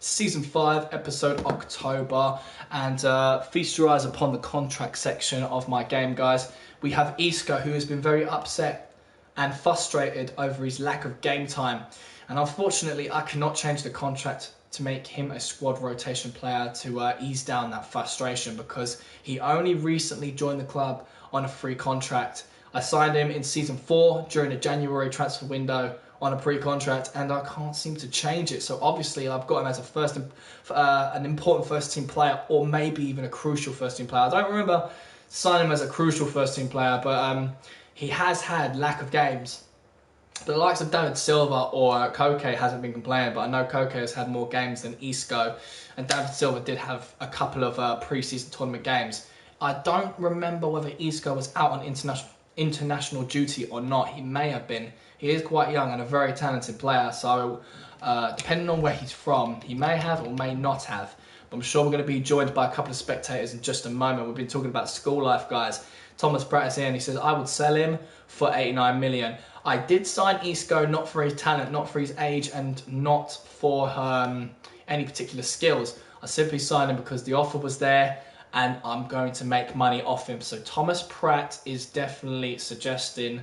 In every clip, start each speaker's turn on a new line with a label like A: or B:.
A: Season 5, episode October, and feast your eyes upon the contract section of my game, guys. We have Isco, who has been very upset and frustrated over his lack of game time, and unfortunately I cannot change the contract to make him a squad rotation player to ease down that frustration, because he only recently joined the club on a free contract. I signed him in Season 4 during the January transfer window on a pre-contract, and I can't seem to change it. So obviously I've got him as an important first-team player, or maybe even a crucial first-team player. I don't remember signing him as a crucial first-team player, but he has had lack of games. The likes of David Silva or Koke hasn't been complaining, but I know Koke has had more games than Isco, and David Silva did have a couple of pre-season tournament games. I don't remember whether Isco was out on international duty or not. He may have been. He is quite young and a very talented player, so depending on where he's from, he may have or may not have. But I'm sure we're going to be joined by a couple of spectators in just a moment. We've been talking about school life, guys. Thomas Pratt is here and he says, I would sell him for 89 million. I did sign Isco not for his talent, not for his age, and not for any particular skills. I simply signed him because the offer was there and I'm going to make money off him. So Thomas Pratt is definitely suggesting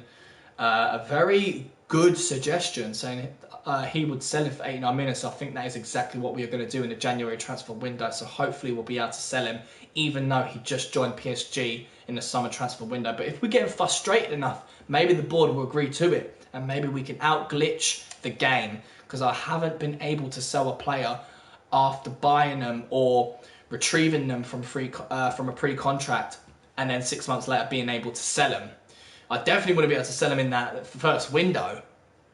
A: a very good suggestion, saying he would sell him for 89 million. So I think that is exactly what we are going to do in the January transfer window. So hopefully we'll be able to sell him, even though he just joined PSG in the summer transfer window. But if we get him frustrated enough, maybe the board will agree to it, and maybe we can out-glitch the game, because I haven't been able to sell a player after buying them or retrieving them from a pre-contract and then 6 months later being able to sell them. I definitely want to be able to sell them in that first window,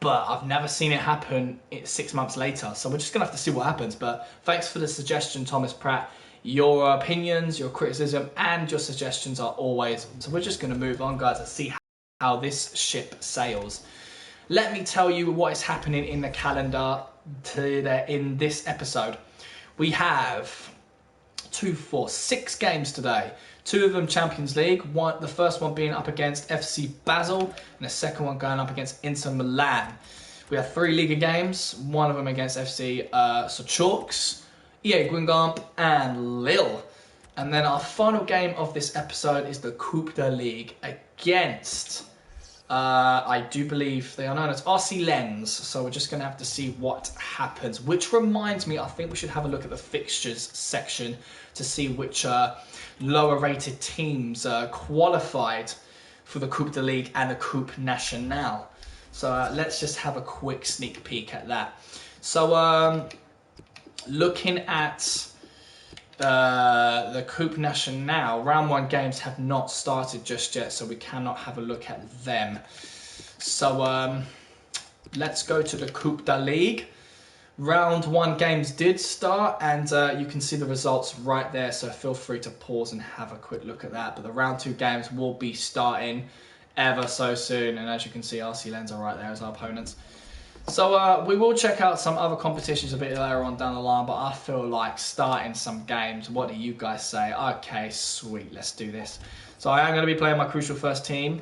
A: but I've never seen it happen 6 months later. So we're just going to have to see what happens. But thanks for the suggestion, Thomas Pratt. Your opinions, your criticism, and your suggestions are always... So we're just going to move on, guys, and see how this ship sails. Let me tell you what is happening in the calendar in this episode. We have 6 games today. 2 of them Champions League. The first one being up against FC Basel, and the second one going up against Inter Milan. We have 3 Liga games. 1 of them against FC Sochaux, EA Guingamp, and Lille. And then our final game of this episode is the Coupe de Ligue against, I do believe they are known as RC Lens. So we're just going to have to see what happens. Which reminds me, I think we should have a look at the fixtures section to see which lower rated teams qualified for the Coupe de Ligue and the Coupe Nationale. So let's just have a quick sneak peek at that. So looking at the Coupe Nationale, round 1 games have not started just yet, so we cannot have a look at them. So let's go to the Coupe de Ligue. Round 1 games did start, and you can see the results right there, so feel free to pause and have a quick look at that. But the round 2 games will be starting ever so soon, and as you can see, RC Lens are right there as our opponents. So we will check out some other competitions a bit later on down the line, but I feel like starting some games. What do you guys say? Okay, sweet, let's do this. So I am going to be playing my crucial first team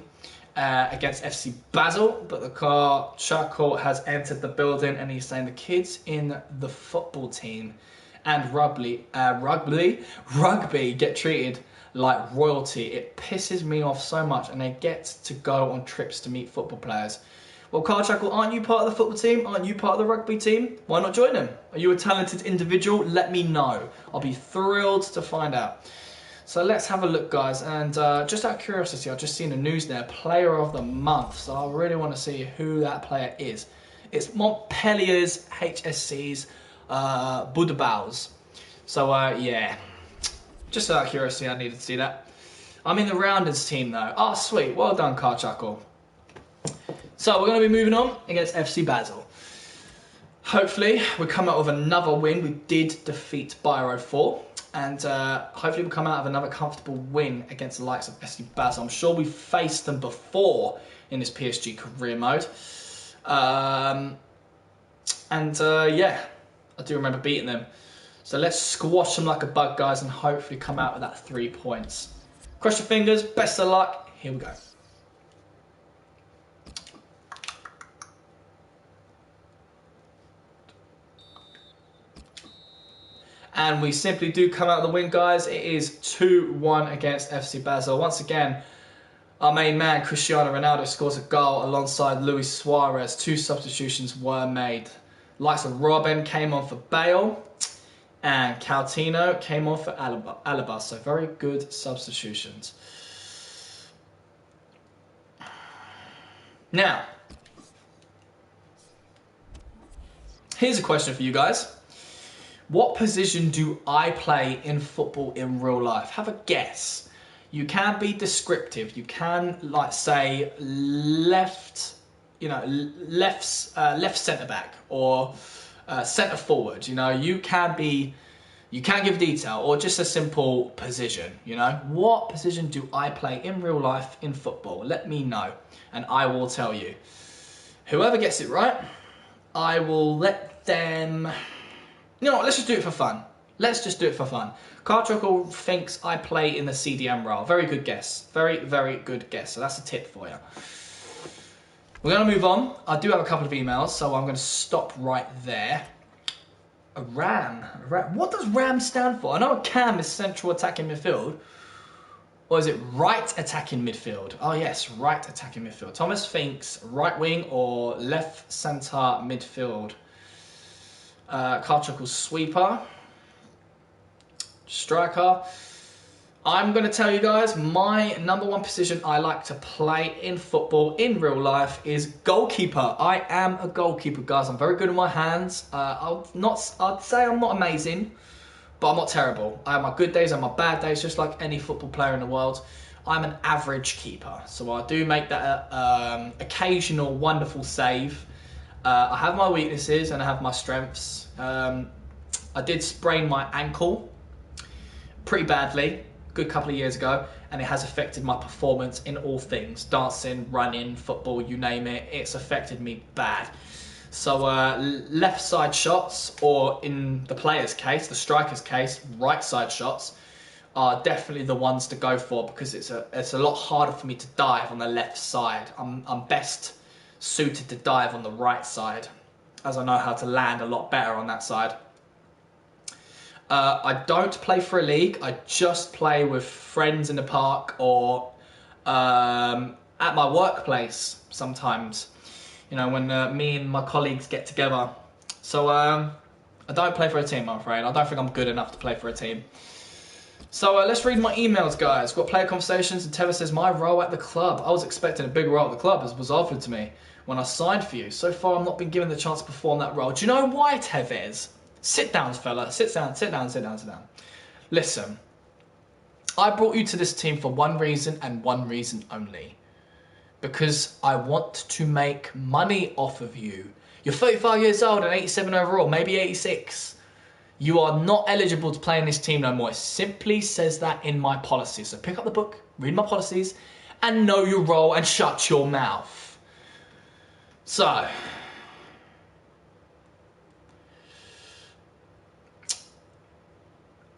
A: against FC Basel, but the car Charcoal has entered the building, and he's saying the kids in the football team and rugby get treated like royalty. It pisses me off so much, and they get to go on trips to meet football players. Well, Carl Chuckle, aren't you part of the football team? Aren't you part of the rugby team? Why not join them? Are you a talented individual? Let me know. I'll be thrilled to find out. So let's have a look, guys. And just out of curiosity, I've just seen the news there, Player of the Month. So I really want to see who that player is. It's Montpellier's HSC's Budabaus. So yeah, just out of curiosity, I needed to see that. I'm in the Rounders team though. Oh, sweet. Well done, Carl Chuckle. So we're going to be moving on against FC Basel. Hopefully we come out with another win. We did defeat Biro 4. And hopefully we'll come out of another comfortable win against the likes of FC Basel. I'm sure we've faced them before in this PSG career mode. Yeah, I do remember beating them. So let's squash them like a bug, guys, and hopefully come out with that 3 points. Cross your fingers, best of luck. Here we go. And we simply do come out of the win, guys. It is 2-1 against FC Basel. Once again, our main man, Cristiano Ronaldo, scores a goal alongside Luis Suarez. 2 substitutions were made. Likes of Robin came on for Bale, and Coutinho came on for Alaba. So very good substitutions. Now, here's a question for you guys. What position do I play in football in real life? Have a guess. You can be descriptive. You can, like, say left, left centre back or centre forward. You can give detail or just a simple position. What position do I play in real life in football? Let me know, and I will tell you. Whoever gets it right, I will let them. You know what? Let's just do it for fun. Let's just do it for fun. Carchuckle thinks I play in the CDM role. Very good guess. Very, very good guess. So that's a tip for you. We're going to move on. I do have a couple of emails, so I'm going to stop right there. A RAM. What does RAM stand for? I know a CAM is central attacking midfield. Or is it right attacking midfield? Oh yes, right attacking midfield. Thomas thinks right wing or left centre midfield. Carchuckle's sweeper. Striker. I'm going to tell you guys, my number one position I like to play in football in real life is goalkeeper. I am a goalkeeper, guys. I'm very good with my hands. I'd say I'm not amazing, but I'm not terrible. I have my good days and my bad days, just like any football player in the world. I'm an average keeper, so I do make that occasional wonderful save. I have my weaknesses and I have my strengths. I did sprain my ankle pretty badly a good couple of years ago, and it has affected my performance in all things. Dancing, running, football, you name it. It's affected me bad. So left side shots, or in the player's case, the striker's case, right side shots are definitely the ones to go for, because it's a lot harder for me to dive on the left side. I'm best suited to dive on the right side, as I know how to land a lot better on that side. I don't play for a league. I just play with friends in the park or at my workplace sometimes, when me and my colleagues get together. So I don't play for a team, I'm afraid. I don't think I'm good enough to play for a team. So let's read my emails, guys. Got player conversations, and Tevez says, my role at the club. I was expecting a big role at the club, as was offered to me when I signed for you. So far, I've not been given the chance to perform that role. Do you know why, Tevez? Sit down, fella. Sit down. Listen, I brought you to this team for one reason and one reason only. Because I want to make money off of you. You're 35 years old and 87 overall, maybe 86. You are not eligible to play in this team no more. It simply says that in my policies. So pick up the book, read my policies, and know your role and shut your mouth. So,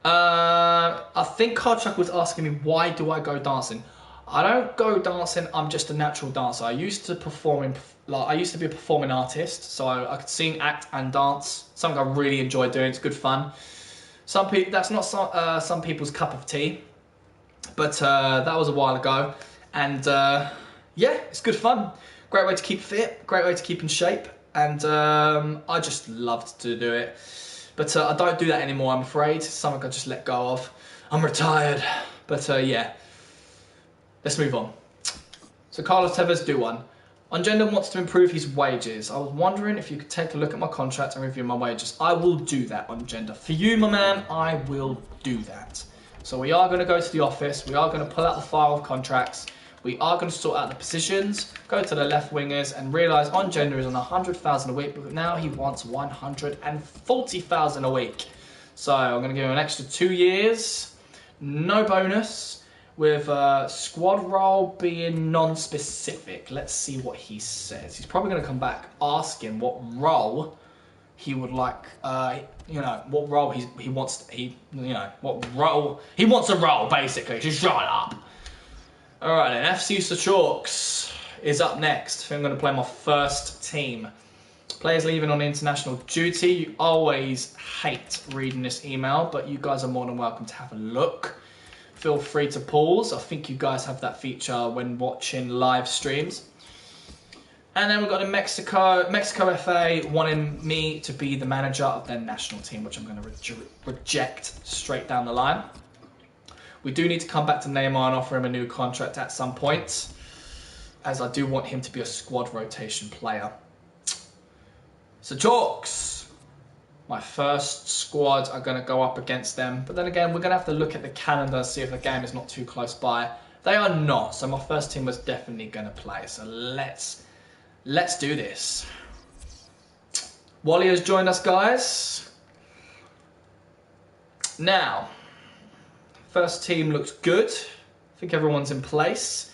A: I think Cardchuck was asking me, why do I go dancing? I don't go dancing, I'm just a natural dancer. I used to be a performing artist, so I could sing, act and dance. Something I really enjoy doing, it's good fun. That's not some people's cup of tea, but that was a while ago. And yeah, it's good fun. Great way to keep fit, great way to keep in shape, and I just loved to do it. But I don't do that anymore, I'm afraid. It's something I just let go of. I'm retired. But yeah, let's move on. So Carlos Tevez, do one. Ongenda wants to improve his wages. I was wondering if you could take a look at my contract and review my wages. I will do that, Ongenda. For you, my man, I will do that. So we are going to go to the office. We are going to pull out the file of contracts. We are going to sort out the positions, go to the left wingers, and realise Ongenda is on 100,000 a week, but now he wants 140,000 a week. So I'm going to give him an extra 2 years, no bonus, with squad role being non-specific. Let's see what he says. He's probably going to come back asking what role he would like, what role he wants, what role, he wants a role, basically. Just shut up. Alright then, FC Sawus is up next. I think I'm going to play my first team. Players leaving on international duty. You always hate reading this email, but you guys are more than welcome to have a look. Feel free to pause. I think you guys have that feature when watching live streams. And then we've got in Mexico FA wanting me to be the manager of their national team, which I'm going to reject straight down the line. We do need to come back to Neymar and offer him a new contract at some point, as I do want him to be a squad rotation player. So Jocks, my first squad are going to go up against them. But then again, we're going to have to look at the calendar, see if the game is not too close by. They are not, so my first team was definitely going to play. So let's do this. Wally has joined us, guys. Now, first team looks good. I think everyone's in place.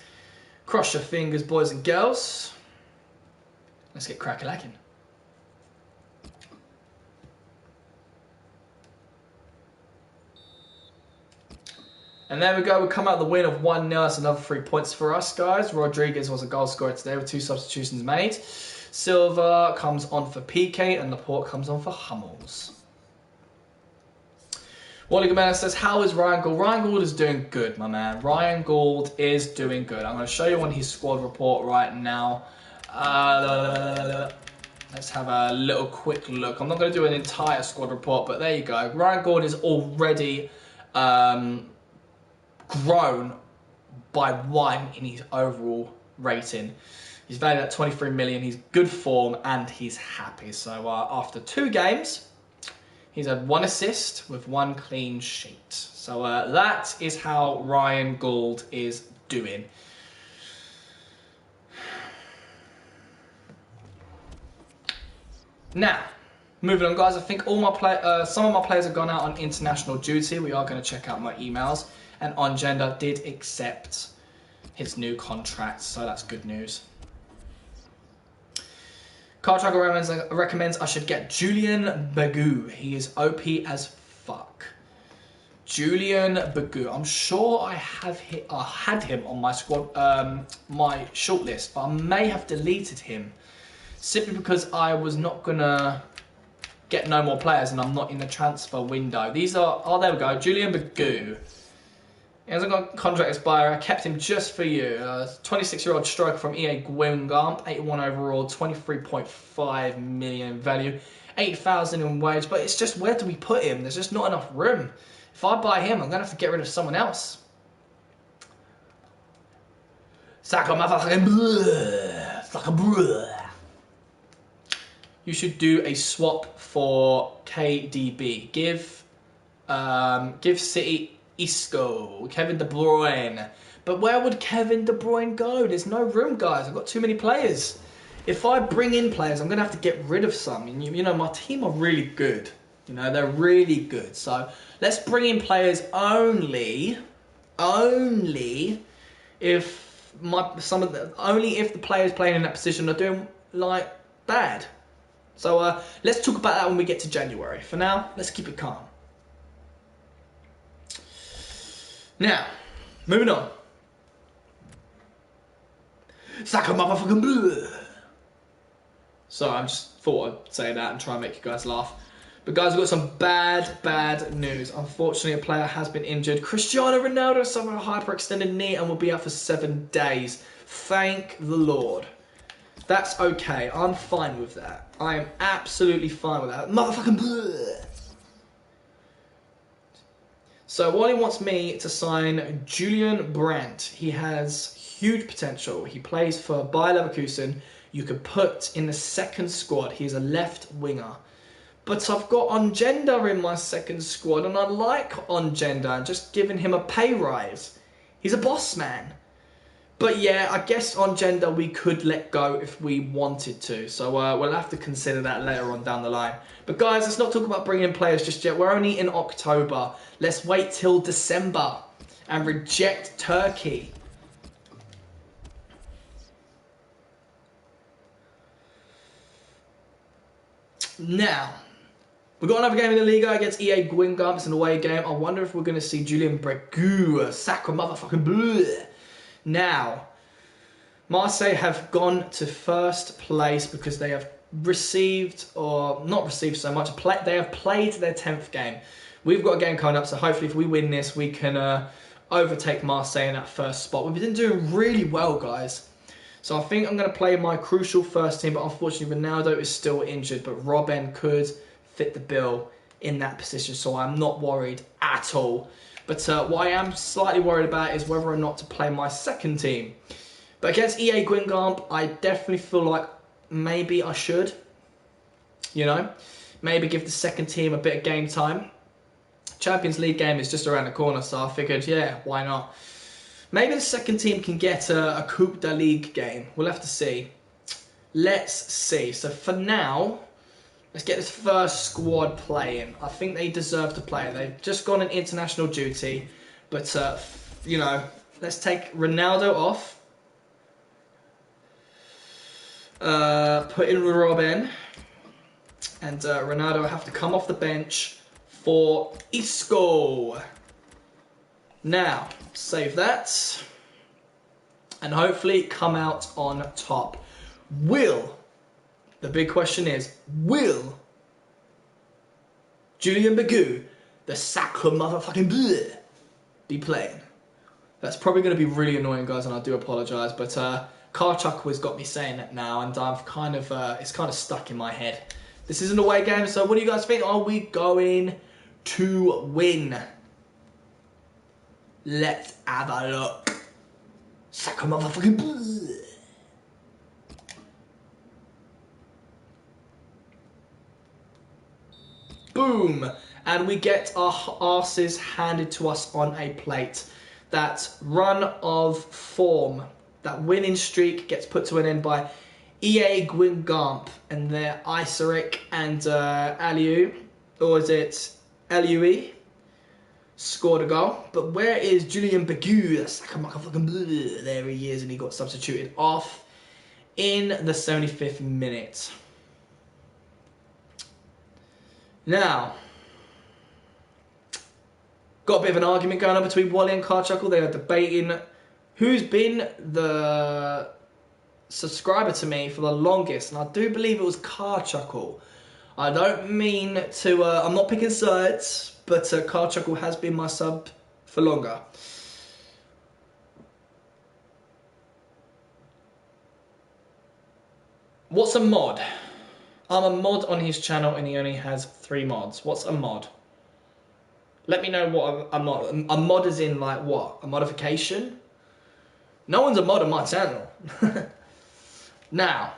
A: Cross your fingers, boys and girls. Let's get crack-a-lacking. And there we go, we come out the win of 1-0. That's another 3 points for us, guys. Rodriguez was a goal scorer today with 2 substitutions made. Silva comes on for PK and Laporte comes on for Hummels. Wally Gomez says, how is Ryan Gould? Ryan Gould is doing good, my man. Ryan Gould is doing good. I'm going to show you on his squad report right now. Let's have a little quick look. I'm not going to do an entire squad report, but there you go. Ryan Gould is already grown by 1 in his overall rating. He's valued at 23 million. He's good form and he's happy. So after 2 games, he's had 1 assist with 1 clean sheet. So that is how Ryan Gould is doing. Now, moving on, guys. I think all my some of my players have gone out on international duty. We are going to check out my emails. And Ongenda did accept his new contract, so that's good news. Card Tracker recommends I should get Julian Bagou. He is OP as fuck. Julian Bagou. I'm sure I had him on my squad, my shortlist, but I may have deleted him simply because I was not gonna get no more players, and I'm not in the transfer window. These are there we go. Julian Bagou. He hasn't got a contract expire. I kept him just for you. 26-year-old striker from EA Guingamp, 81 overall, 23.5 million value, 8,000 in wage. But it's just, where do we put him? There's just not enough room. If I buy him, I'm going to have to get rid of someone else. You should do a swap for KDB. Give City Isco, Kevin De Bruyne. But where would Kevin De Bruyne go? There's no room, guys. I've got too many players. If I bring in players, I'm going to have to get rid of some. And you know, my team are really good. You know, they're really good. So let's bring in players only if the players playing in that position are doing like bad. So let's talk about that when we get to January. For now, let's keep it calm. Now, moving on. Saka motherfucking blue. So I just thought I'd say that and try and make you guys laugh. But guys, we've got some bad news. Unfortunately, a player has been injured. Cristiano Ronaldo suffered a hyperextended knee and will be out for 7 days. Thank the Lord. That's okay. I'm fine with that. I am absolutely fine with that. Motherfucking blue. So Wally wants me to sign Julian Brandt. He has huge potential. He plays for Bayer Leverkusen. You could put in the second squad. He's a left winger. But I've got Ongenda in my second squad, and I like Ongenda and just giving him a pay rise. He's a boss man. But yeah, I guess Ongenda we could let go if we wanted to. So we'll have to consider that later on down the line. But guys, let's not talk about bringing in players just yet. We're only in October. Let's wait till December and reject Turkey. Now, we've got another game in the Liga against EA Guingamp. It's an away game. I wonder if we're going to see Julian Bagou, Sacre motherfucking bleu. Now, Marseille have gone to first place because they have received, or not received so much, they have played their 10th game. We've got a game coming up, so hopefully if we win this, we can overtake Marseille in that first spot. We've been doing really well, guys. So I think I'm going to play my crucial first team, but unfortunately Ronaldo is still injured, but Robben could fit the bill in that position, so I'm not worried at all. But what I am slightly worried about is whether or not to play my second team. But against EA Guingamp, I definitely feel like maybe I should, you know, maybe give the second team a bit of game time. Champions League game is just around the corner, so I figured, yeah, why not? Maybe the second team can get a Coupe de Ligue game. We'll have to see. Let's see. So for now, let's get this first squad playing. I think they deserve to play. They've just gone on international duty. But, you know, let's take Ronaldo off. Put in Robben. And Ronaldo will have to come off the bench for Isco. Now, save that. And hopefully come out on top. The big question is, will Julian Bagu, the sacre motherfucking bleh, be playing? That's probably going to be really annoying, guys, and I do apologise, but Karchuk has got me saying that now, and I've kind of it's kind of stuck in my head. This is an away game, so what do you guys think? Are we going to win? Let's have a look. Sacre motherfucking bleh. Boom! And we get our arses handed to us on a plate. That run of form, that winning streak gets put to an end by EA Guingamp and their Isaric and Aliou, or is it Lue, scored a goal. But where is Julian Bagu? That's like a motherfucking bleh. There he is, and he got substituted off in the 75th minute. Now, got a bit of an argument going on between Wally and Karchuckle. They are debating who's been the subscriber to me for the longest, and I do believe it was Karchuckle. I don't mean to, I'm not picking sides, but Karchuckle has been my sub for longer. What's a mod? I'm a mod on his channel and he only has 3 mods. What's a mod? Let me know what a mod... A mod is in like what? A modification? No one's a mod on my channel. Now,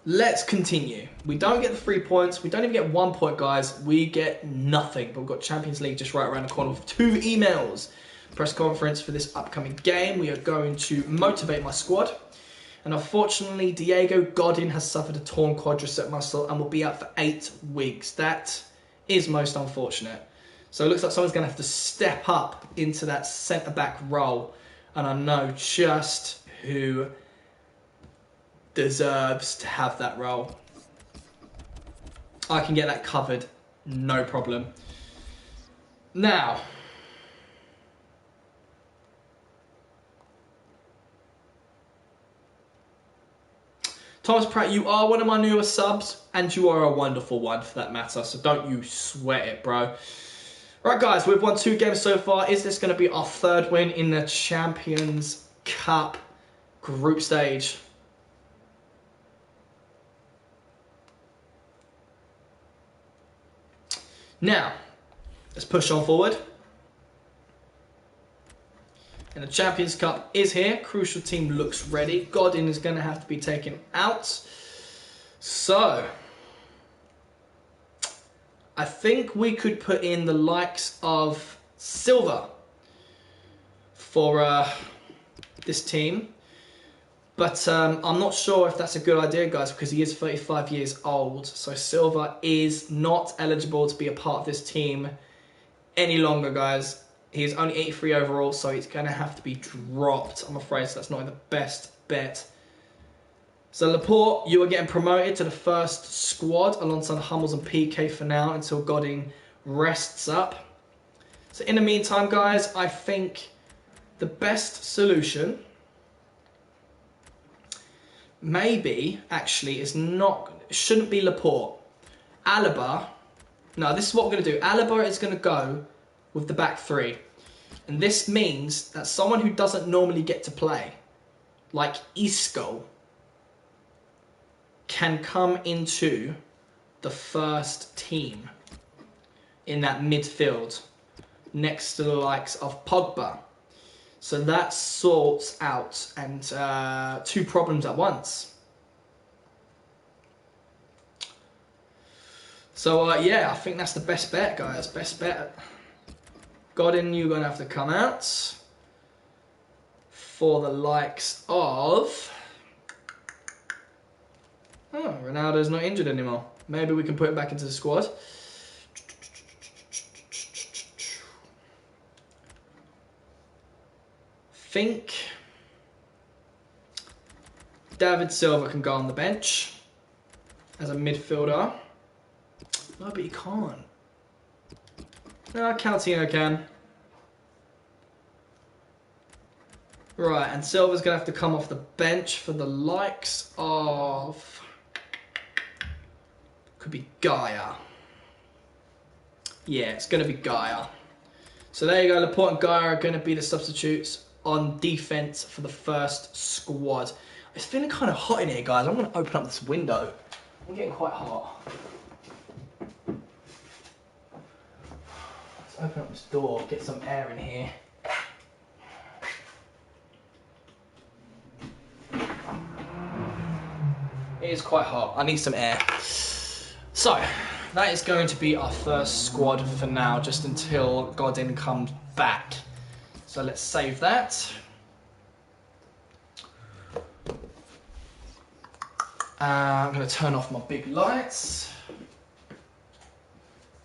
A: let's continue. We don't get the 3 points. We don't even get 1 point, guys. We get nothing. But we've got Champions League just right around the corner with 2 emails. Press conference for this upcoming game. We are going to motivate my squad. And unfortunately, Diego Godin has suffered a torn quadricep muscle and will be out for 8 weeks. That is most unfortunate. So it looks like someone's going to have to step up into that centre-back role. And I know just who deserves to have that role. I can get that covered, no problem. Now, Thomas Pratt, you are one of my newer subs, and you are a wonderful one for that matter, so don't you sweat it, bro. Right, guys, we've won 2 games so far. Is this going to be our 3rd win in the Champions Cup group stage? Now, let's push on forward. And the Champions Cup is here. Crucial team looks ready. Godin is going to have to be taken out. So, I think we could put in the likes of Silva for this team. But I'm not sure if that's a good idea, guys, because he is 35 years old. So Silva is not eligible to be a part of this team any longer, guys. He's only 83 overall, so he's going to have to be dropped, I'm afraid. So that's not the best bet. So Laporte, you are getting promoted to the first squad alongside Hummels and PK for now until Godin rests up. So in the meantime, guys, I think the best solution maybe, actually, shouldn't be Laporte. Alaba, no, this is what we're going to do. Alaba is going to go with the back three. And this means that someone who doesn't normally get to play, like Isco, can come into the first team in that midfield next to the likes of Pogba. So that sorts out and two problems at once. So yeah, I think that's the best bet, guys. Best bet. Godin, you're going to have to come out for the likes of... Oh, Ronaldo's not injured anymore. Maybe we can put him back into the squad. Think David Silva can go on the bench as a midfielder. No, but he can't. No, Coutinho can. Right, and Silva's going to have to come off the bench for the likes of... Could be Gaia. Yeah, it's going to be Gaia. So there you go, Laporte and Gaia are going to be the substitutes on defence for the first squad. It's feeling kind of hot in here, guys. I'm going to open up this window. I'm getting quite hot. Let's open up this door, get some air in here. It is quite hot. I need some air. So, that is going to be our first squad for now, just until Godin comes back. So let's save that. I'm going to turn off my big lights.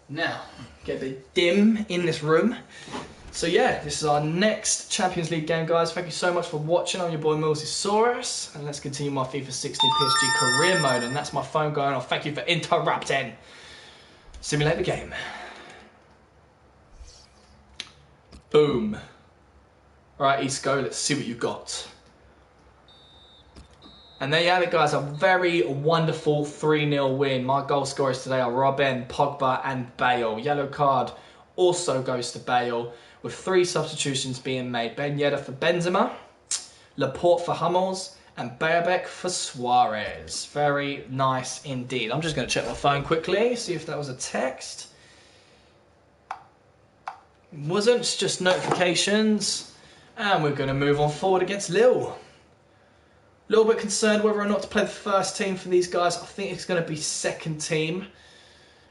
A: Now, get a bit dim in this room. So yeah, this is our next Champions League game, guys. Thank you so much for watching. I'm your boy MillzySawUs, and let's continue my FIFA 16 PSG career mode. And that's my phone going off. Thank you for interrupting. Simulate the game. Boom. Right, Isco, let's see what you've got. And there you have it, guys. A very wonderful 3-0 win. My goal scorers today are Robben, Pogba and Bale. Yellow card also goes to Bale, with 3 substitutions being made. Ben Yedder for Benzema, Laporte for Hummels, and Berbek for Suarez. Very nice indeed. I'm just going to check my phone quickly, see if that was a text. It wasn't, it's just notifications. And we're going to move on forward against Lille. A little bit concerned whether or not to play the first team for these guys. I think it's going to be second team,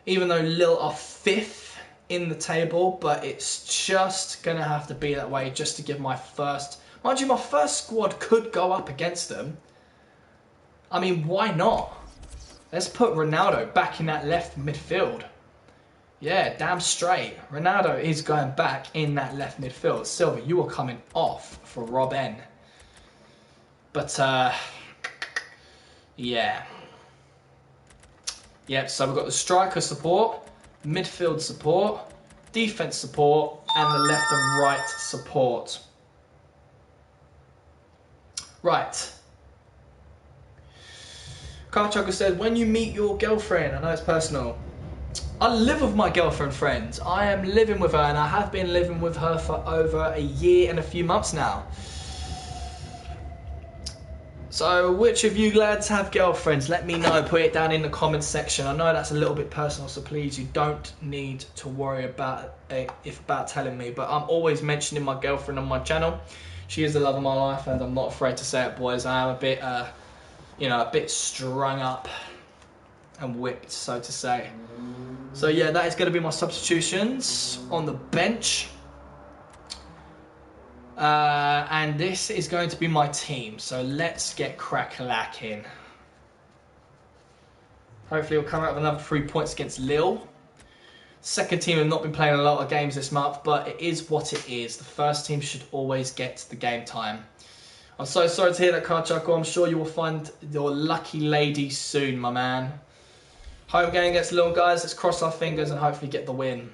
A: even though Lille are 5th in the table, but it's just going to have to be that way just to give my first... Mind you, my first squad could go up against them. I mean, why not? Let's put Ronaldo back in that left midfield. Yeah, damn straight. Ronaldo is going back in that left midfield. Silva, you are coming off for Robben. But, yeah. Yep, so we've got the striker support, midfield support, defence support, and the left and right support. Right. Carl Chuckle said, when you meet your girlfriend, I know it's personal. I live with my girlfriend, friends. I am living with her, and I have been living with her for over a year and a few months now. So, which of you lads have girlfriends? Let me know. Put it down in the comments section. I know that's a little bit personal, so please, you don't need to worry about about telling me. But I'm always mentioning my girlfriend on my channel. She is the love of my life, and I'm not afraid to say it, boys. I am a bit, you know, a bit strung up and whipped, so to say. So yeah, that is going to be my substitutions on the bench. And this is going to be my team, so let's get crack-a-lacking. Hopefully we'll come out with another 3 points against Lille. Second team have not been playing a lot of games this month, but it is what it is. The first team should always get the game time. I'm so sorry to hear that, Karchuckle. I'm sure you will find your lucky lady soon, my man. Home game against Lille, guys. Let's cross our fingers and hopefully get the win.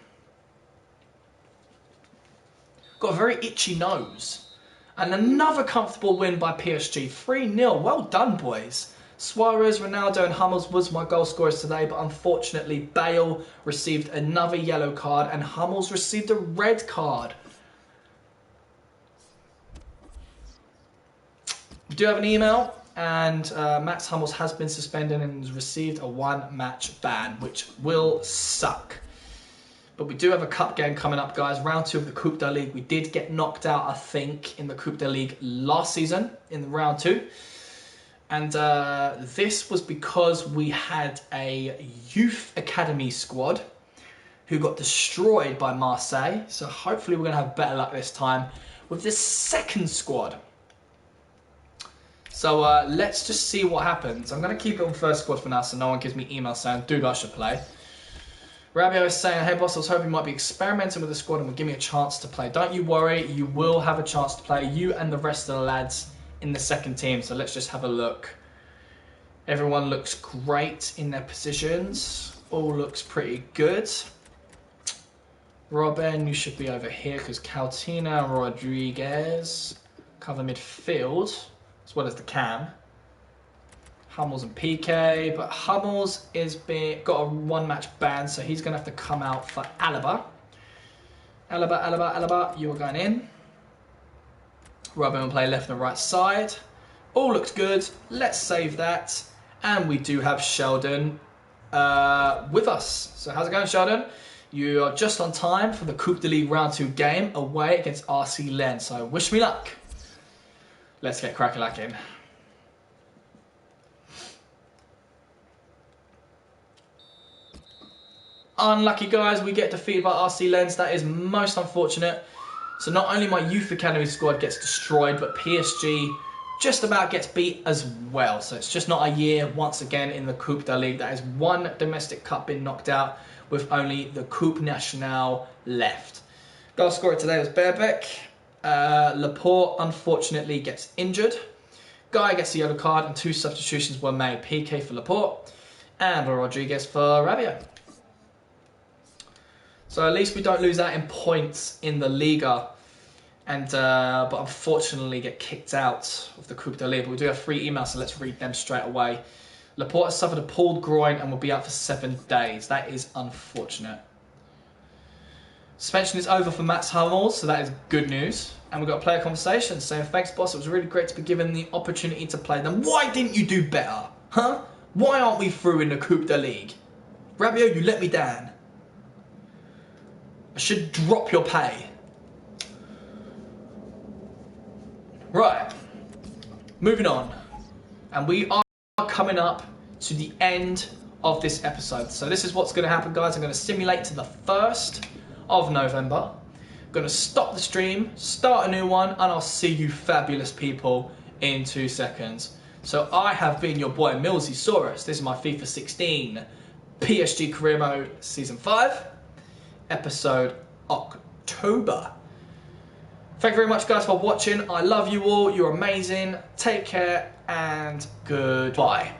A: Got a very itchy nose. And another comfortable win by PSG, 3-0. Well done, boys. Suarez, Ronaldo and Hummels was my goal scorers today, but unfortunately Bale received another yellow card and Hummels received a red card. We do have an email, and Max Hummels has been suspended and has received a 1-match ban, which will suck. But we do have a cup game coming up, guys. Round 2 of the Coupe de Ligue. We did get knocked out, I think, in the Coupe de Ligue last season in round 2. And this was because we had a youth academy squad who got destroyed by Marseille. So hopefully we're going to have better luck this time with this second squad. So let's just see what happens. I'm going to keep it on first squad for now so no one gives me emails saying, dude, I should play. Rabio is saying, hey boss, I was hoping you might be experimenting with the squad and would give me a chance to play. Don't you worry, you will have a chance to play. You and the rest of the lads in the second team. So let's just have a look. Everyone looks great in their positions. All looks pretty good. Robin, you should be over here because Coutinho, Rodriguez cover midfield as well as the cam. Hummels and PK, but Hummels is got a 1-match ban, so he's going to have to come out for Alaba. Alaba, you are going in. Robin will play left and right side. All looks good. Let's save that. And we do have Sheldon with us. So how's it going, Sheldon? You are just on time for the Coupe de Ligue round 2 game away against RC Lens. So wish me luck. Let's get cracking. Unlucky, guys, we get defeated by RC Lens. That is most unfortunate. So not only my youth academy squad gets destroyed, but PSG just about gets beat as well. So it's just not a year once again in the Coupe de Ligue. That is 1 domestic cup being knocked out with only the Coupe Nationale left. Goal scorer today was Bearbeck. Laporte unfortunately gets injured. Guy gets the yellow card and 2 substitutions were made. PK for Laporte and Rodriguez for Rabiot. So at least we don't lose out in points in the Liga, and but unfortunately get kicked out of the Coupe de Ligue. But we do have 3 emails, so let's read them straight away. Laporte has suffered a pulled groin and will be out for 7 days. That is unfortunate. Suspension is over for Max Hummels, so that is good news. And we've got a player conversation saying, thanks boss, it was really great to be given the opportunity to play them. Why didn't you do better? Huh? Why aren't we through in the Coupe de Ligue? Rabiot, you let me down. I should drop your pay. Right, moving on. And we are coming up to the end of this episode. So this is what's going to happen, guys. I'm going to simulate to the 1st of November. I'm going to stop the stream, start a new one, and I'll see you fabulous people in 2 seconds. So I have been your boy MillzySawUs. This is my FIFA 16 PSG Career Mode Season 5. Episode October. Thank you very much, guys, for watching. I love you all. You're amazing. Take care and goodbye.